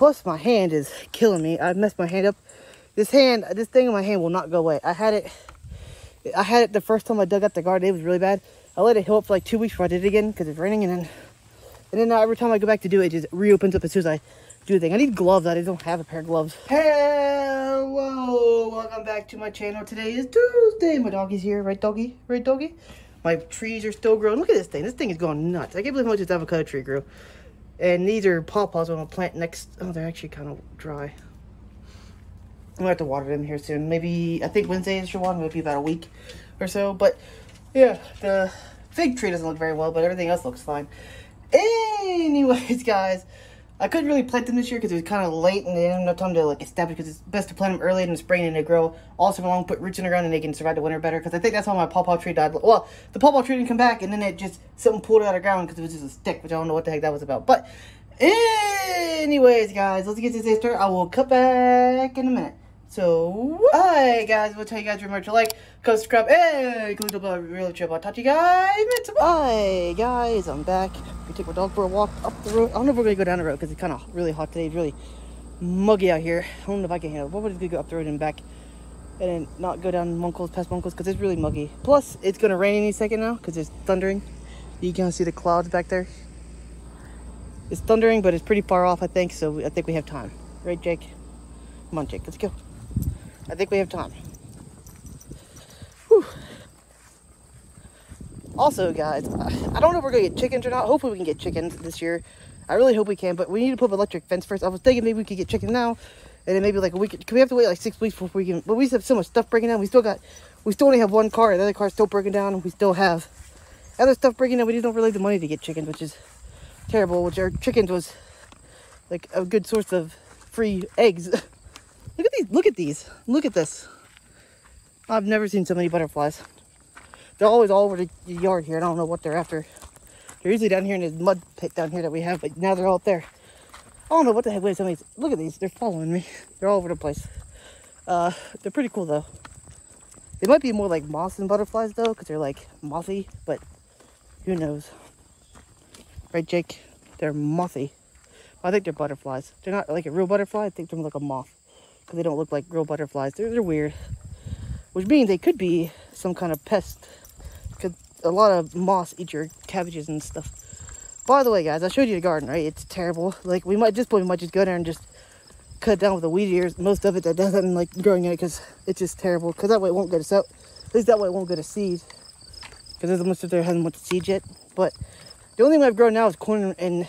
Plus, my hand is killing me. I messed my hand up. This thing in my hand will not go away. I had it the first time I dug out the garden. It was really bad. I let it heal up for like 2 weeks before I did it again because it's raining, and then now every time I go back to do it, it just reopens up as soon as I do the thing. I need gloves. I don't have a pair of gloves. Hello, welcome back to my channel. Today is Tuesday. My doggy's here, right doggy? Right doggy? My trees are still growing. Look at this thing. This thing is going nuts. I can't believe how much this avocado tree grew. And these are pawpaws I'm gonna plant next. Oh, they're actually kind of dry. I'm gonna have to water them here soon. Maybe, I think Wednesday is your one, maybe about a week or so. But yeah, the fig tree doesn't look very well, but everything else looks fine. Anyways, guys, I couldn't really plant them this year because it was kind of late and they didn't have enough time to like establish, because it's best to plant them early in the spring and they grow all summer long, put roots in the ground, and they can survive the winter better. Because I think that's how my pawpaw tree died. Well, the pawpaw tree didn't come back, and then it just, something pulled it out of the ground because it was just a stick, which I don't know what the heck that was about. But anyways, guys, let's get this day started. I will cut back in a minute. So, hi guys, we'll tell you guys remember to like, comment, subscribe, and click the bell. Really chill. I'll talk to you guys. Hi guys, I'm back. We took my dog for a walk up the road. I don't know if we're gonna go down the road because it's kind of really hot today. It's really muggy out here. I don't know if I can handle it. What would we go up the road and back, and then not go down Munkles, past Munkles, because it's really muggy. Plus, it's gonna rain any second now because it's thundering. You can see the clouds back there. It's thundering, but it's pretty far off, I think. So I think we have time, right, Jake? Come on, Jake, let's go. I think we have time. Whew. Also, guys, I don't know if we're going to get chickens or not. Hopefully we can get chickens this year. I really hope we can, but we need to put up an electric fence first. I was thinking maybe we could get chickens now, and then maybe like a week. Can we have to wait like 6 weeks before we can? But we have so much stuff breaking down. We still only have one car. The other car's still breaking down, and we still have other stuff breaking down. We just don't really have the money to get chickens, which is terrible. Which our chickens was like a good source of free eggs. Look at these. Look at these. Look at this. I've never seen so many butterflies. They're always all over the yard here. I don't know what they're after. They're usually down here in this mud pit down here that we have, but now they're all up there. I don't know what the heck. Wait, look at these. They're following me. They're all over the place. They're pretty cool though. They might be more like moths than butterflies though, because they're like mothy, but who knows? Right, Jake? They're mothy. I think they're butterflies. They're not like a real butterfly. I think they're like a moth, because they don't look like real butterflies. They're weird. Which means they could be some kind of pest, because a lot of moths eat your cabbages and stuff. By the way, guys, I showed you the garden, right? It's terrible. Like, we might just go there and just cut it down with the weed ears, most of it that doesn't like growing in it, because it's just terrible. Because that way it won't go to sow. At least that way it won't go to seed, because there's much of there hasn't went to seed yet. But the only thing I've grown now is corn, and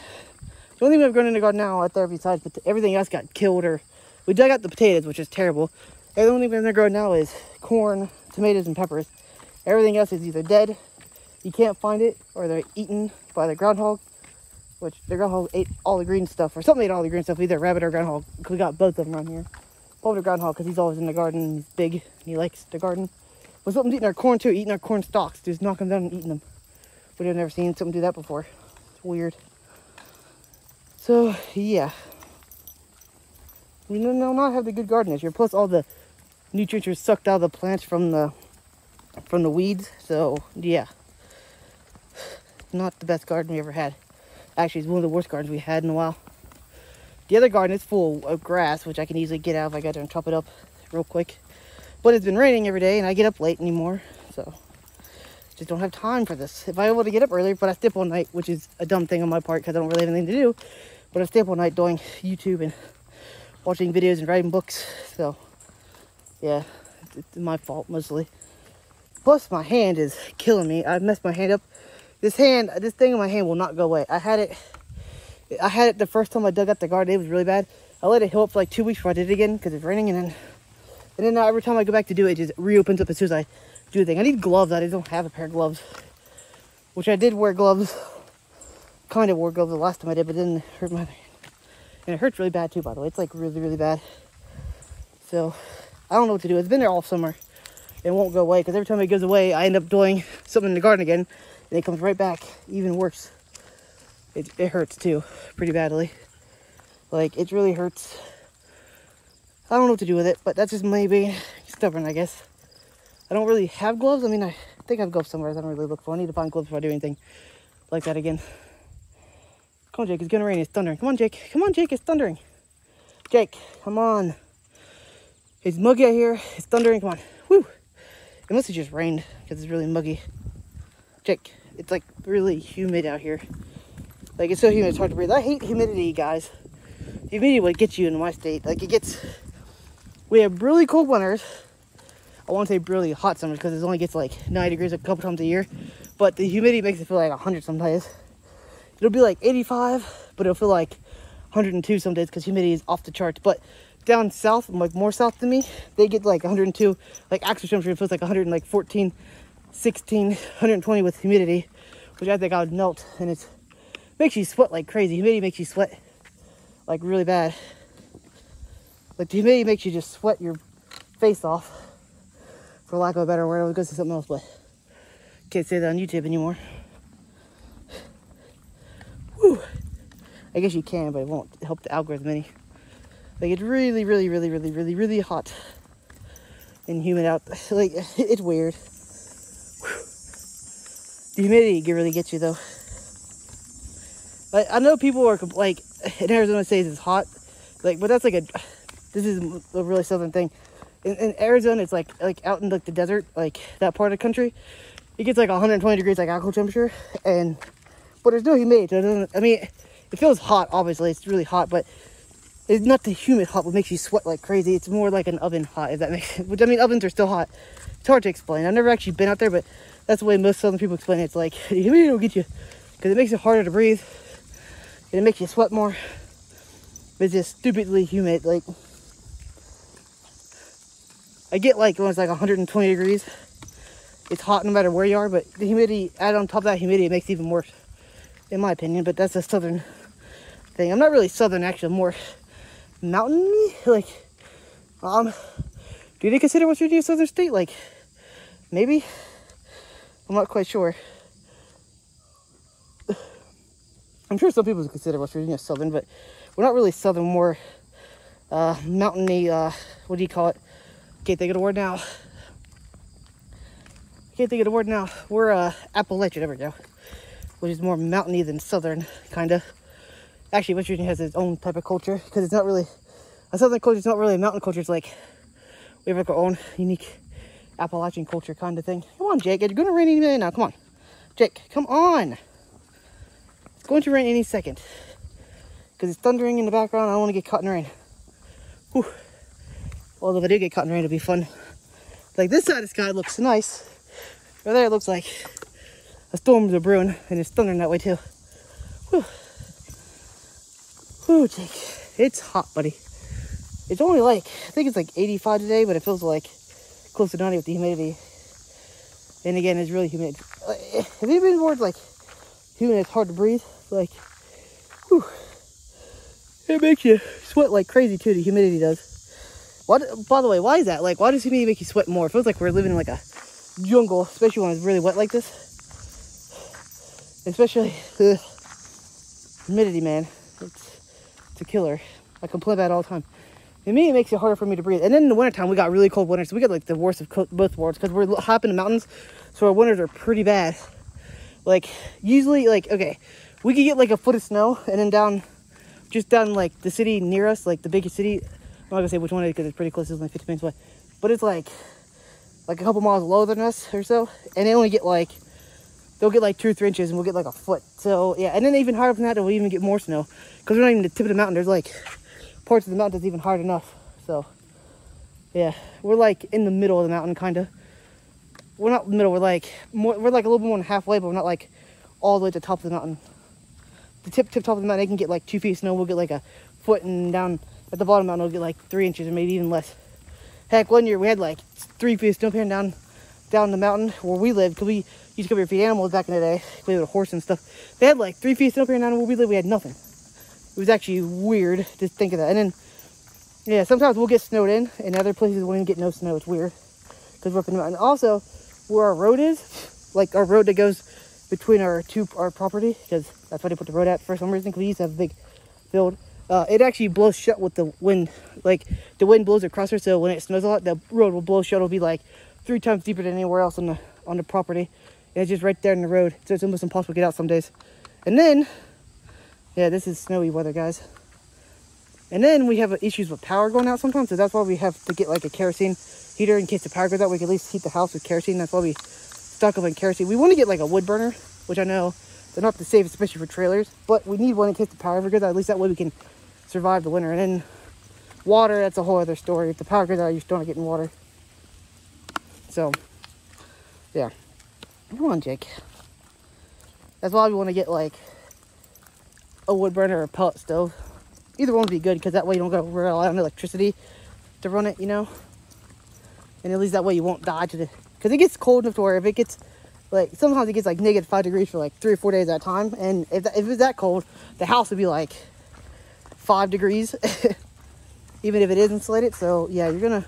the only thing I've grown in the garden now out there besides, but everything else got killed, or we dug out the potatoes, which is terrible. And the only thing they're growing now is corn, tomatoes, and peppers. Everything else is either dead, you can't find it, or they're eaten by the groundhog, which the groundhog ate all the green stuff, or something ate all the green stuff, either rabbit or groundhog. We got both of them around here. Probably the groundhog, because he's always in the garden, and he's big, and he likes the garden. But something's eating our corn too, eating our corn stalks, just knocking them down and eating them. We've never seen something do that before. It's weird. So, yeah. We do not have the good garden this year. Plus, all the nutrients are sucked out of the plants from the weeds. So, yeah. Not the best garden we ever had. Actually, it's one of the worst gardens we had in a while. The other garden is full of grass, which I can easily get out if I got there and chop it up real quick. But it's been raining every day, and I get up late anymore. So, just don't have time for this. If I were able to get up earlier, but I stay up all night, which is a dumb thing on my part because I don't really have anything to do. But I stay up all night doing YouTube and watching videos and writing books. So, yeah, it's my fault mostly. Plus, my hand is killing me. I messed my hand up. This thing in my hand will not go away. I had it the first time I dug out the garden. It was really bad. I let it heal up for like 2 weeks before I did it again because it's raining, and then now every time I go back to do it, it just reopens up as soon as I do the thing. I need gloves. I don't have a pair of gloves, which I did wear gloves. Kind of wore gloves the last time I did, but then it hurt my hand. And it hurts really bad too, by the way. It's like really, really bad. So, I don't know what to do. It's been there all summer. It won't go away, because every time it goes away, I end up doing something in the garden again, and it comes right back, even worse. It hurts too, pretty badly. Like, it really hurts. I don't know what to do with it, but that's just maybe stubborn, I guess. I don't really have gloves. I mean, I think I have gloves somewhere. I don't really look for. I need to find gloves before I do anything like that again. Come on, Jake. It's gonna rain. It's thundering. Come on, Jake. Come on, Jake. It's thundering. Jake, come on. It's muggy out here. It's thundering. Come on. Whew. It must have just rained because it's really muggy. Jake, it's like really humid out here. Like it's so humid, it's hard to breathe. I hate humidity, guys. Humidity would get you in my state. Like we have really cold winters. I won't say really hot summers because it only gets like 90 degrees a couple times a year. But the humidity makes it feel like 100 sometimes. It'll be like 85, but it'll feel like 102 some days because humidity is off the charts. But down south, like more south than me, they get like 102. Like actual temperature feels like 114, 16, 120 with humidity, which I think I would melt. And it makes you sweat like crazy. Humidity makes you sweat like really bad. Like the humidity makes you just sweat your face off, for lack of a better word. I was going to say something else, but can't say that on YouTube anymore. Whew. I guess you can, but it won't help the algorithm any. Like it's really, really, really, really, really, really hot and humid out. Like it's weird. Whew. The humidity really gets you though. Like I know people are like in Arizona says it's hot, like, but that's like this is a really southern thing. In Arizona, it's like out in like the desert, like that part of the country, it gets like 120 degrees like actual temperature, but there's no humidity. So it doesn't, I mean, it feels hot. Obviously, it's really hot, but it's not the humid hot what makes you sweat like crazy. It's more like an oven hot, if that makes sense. Which I mean, ovens are still hot. It's hard to explain. I've never actually been out there, but that's the way most southern people explain it. It's like the humidity will get you because it makes it harder to breathe and it makes you sweat more. But it's just stupidly humid. Like I get like when it's like 120 degrees, it's hot no matter where you are, but the humidity, add on top of that humidity, it makes it even worse, in my opinion. But that's a southern thing. I'm not really southern, actually. I'm more mountainy. Like, do they consider West Virginia a southern state? Like, maybe? I'm not quite sure. I'm sure some people consider West Virginia southern, but we're not really southern, more mountainy, what do you call it? Can't think of the word now. We're Appalachian, there we go. Which is more mountainy than southern, kind of. Actually, West Virginia has its own type of culture, because it's not really, a southern culture is not really a mountain culture. It's like, we have like our own unique Appalachian culture kind of thing. Come on, Jake, it's going to rain any minute now. Come on. Jake, come on. It's going to rain any second. Because it's thundering in the background. I don't want to get caught in the rain. Whew. Although if I do get caught in the rain, it'll be fun. Like this side of the sky looks nice. Over there it looks like a storm's a brewing, and it's thundering that way too. Whew. Whew, Jake. It's hot, buddy. It's only like, I think it's like 85 today, but it feels like close to 90 with the humidity. And again, it's really humid. Have you been more like humid? It's hard to breathe. Like, whew. It makes you sweat like crazy too. The humidity does. What? By the way, why is that? Like, why does humidity make you sweat more? It feels like we're living in like a jungle, especially when it's really wet like this. Especially humidity, man. It's a killer. I complain about it all the time. Humidity makes it harder for me to breathe. And then in the wintertime, we got really cold winters. So we get like the worst of both worlds because we're high up in the mountains. So our winters are pretty bad. Like, usually, like, okay, we could get like a foot of snow and then just down like the city near us, like the biggest city. I'm not gonna say which one it is because it's pretty close. It's only 50 minutes away. But it's like a couple miles lower than us or so. And they'll get like 2 or 3 inches and we'll get like a foot. So yeah, and then even higher up than that, we'll even get more snow. Because we're not even the tip of the mountain. There's like parts of the mountain that's even hard enough. So yeah, we're like in the middle of the mountain kind of. We're not middle, we're like a little bit more than halfway, but we're not like all the way to the top of the mountain. The tip top of the mountain, they can get like 2 feet of snow. We'll get like a foot, and down at the bottom of the mountain, we'll get like 3 inches or maybe even less. Heck, one year we had like 3 feet of snow down the mountain where we lived, because we used to come here to feed animals back in the day. We had a horse and stuff. They had like 3 feet of snow down where we lived. We had nothing. It was actually weird to think of that. And then, yeah, sometimes we'll get snowed in, and other places won't even get no snow. It's weird because we're up in the mountain. Also, where our road is, like our road that goes between our property, because that's why they put the road at for some reason, because we used to have a big field. It actually blows shut with the wind. Like, the wind blows across her, so when it snows a lot, the road will blow shut. It'll be like 3 times deeper than anywhere else on the property. And it's just right there in the road, so it's almost impossible to get out some days. And then, yeah, this is snowy weather, guys. And then we have issues with power going out sometimes, so that's why we have to get like a kerosene heater in case the power goes out. We can at least heat the house with kerosene. That's why we stock up on kerosene. We want to get like a wood burner, which I know they're not the safest, especially for trailers, but we need one in case the power ever goes out. At least that way we can survive the winter. And then water, that's a whole other story. If the power goes out, you're still not getting water. So, yeah. Come on, Jake. That's why we want to get like a wood burner or a pellet stove. Either one would be good because that way you don't go rely on electricity to run it, you know. And at least that way you won't die to the, because it gets cold enough to where if it gets like, sometimes it gets like -5 degrees for like 3 or 4 days at a time. And if it's that cold, the house would be like 5 degrees, even if it is insulated. So yeah, you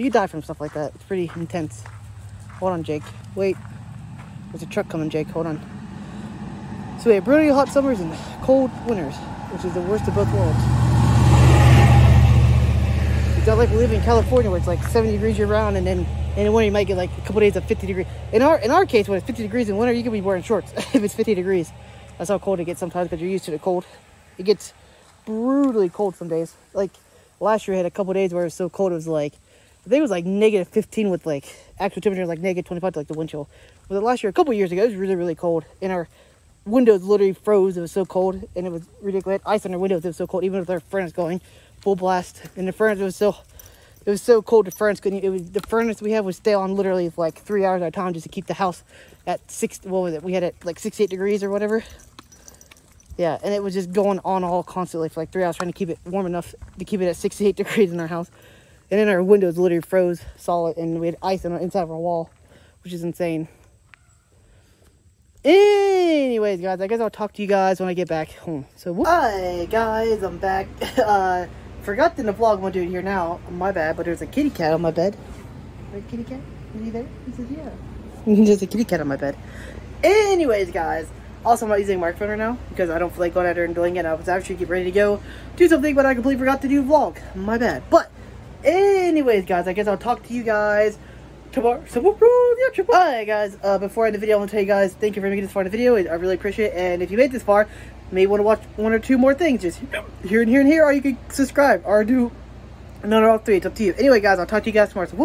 could die from stuff like that. It's pretty intense. Hold on, Jake. Wait. There's a truck coming, Jake. Hold on. So we have brutally hot summers and cold winters, which is the worst of both worlds. It's not like we live in California where it's like 70 degrees year round, and then in the winter you might get like a couple days of 50 degrees. In our case, when it's 50 degrees in winter, you can be wearing shorts if it's 50 degrees. That's how cold it gets sometimes because you're used to the cold. It gets brutally cold some days. Like last year, I had a couple days where it was so cold it was like, I think it was like -15 with like actual temperature like -25 to like the wind chill. But last year, a couple years ago, it was really, really cold. And our windows literally froze. It was so cold, and it was ridiculous. Ice on our windows. It was so cold, even with our furnace going full blast. And the furnace was so cold. The furnace couldn't. The furnace we had would stay on literally like 3 hours at a time just to keep the house at what was it? We had it like 68 degrees or whatever. Yeah, and it was just going on all constantly for like 3 hours, trying to keep it warm enough to keep it at 68 degrees in our house. And then our windows literally froze solid, and we had ice on the inside of our wall, which is insane. Anyways, guys, I guess I'll talk to you guys when I get back home. So, hi, guys, I'm back. Forgot in the vlog I'm going to do it here now. My bad, but there's a kitty cat on my bed. Right, kitty cat? Is he there? He says, yeah. There's a kitty cat on my bed. Anyways, guys, also I'm not using a microphone right now because I don't feel like going out there and doing it. I was actually getting ready to go do something, but I completely forgot to do vlog. My bad. But, anyways, guys, I guess I'll talk to you guys tomorrow. Alright, guys, before I end the video, I want to tell you guys thank you for making this far in the video. I really appreciate it. And if you made this far, you may want to watch 1 or 2 more things. Just here and here and here, or you can subscribe or do none of all 3. It's up to you. Anyway, guys, I'll talk to you guys tomorrow. So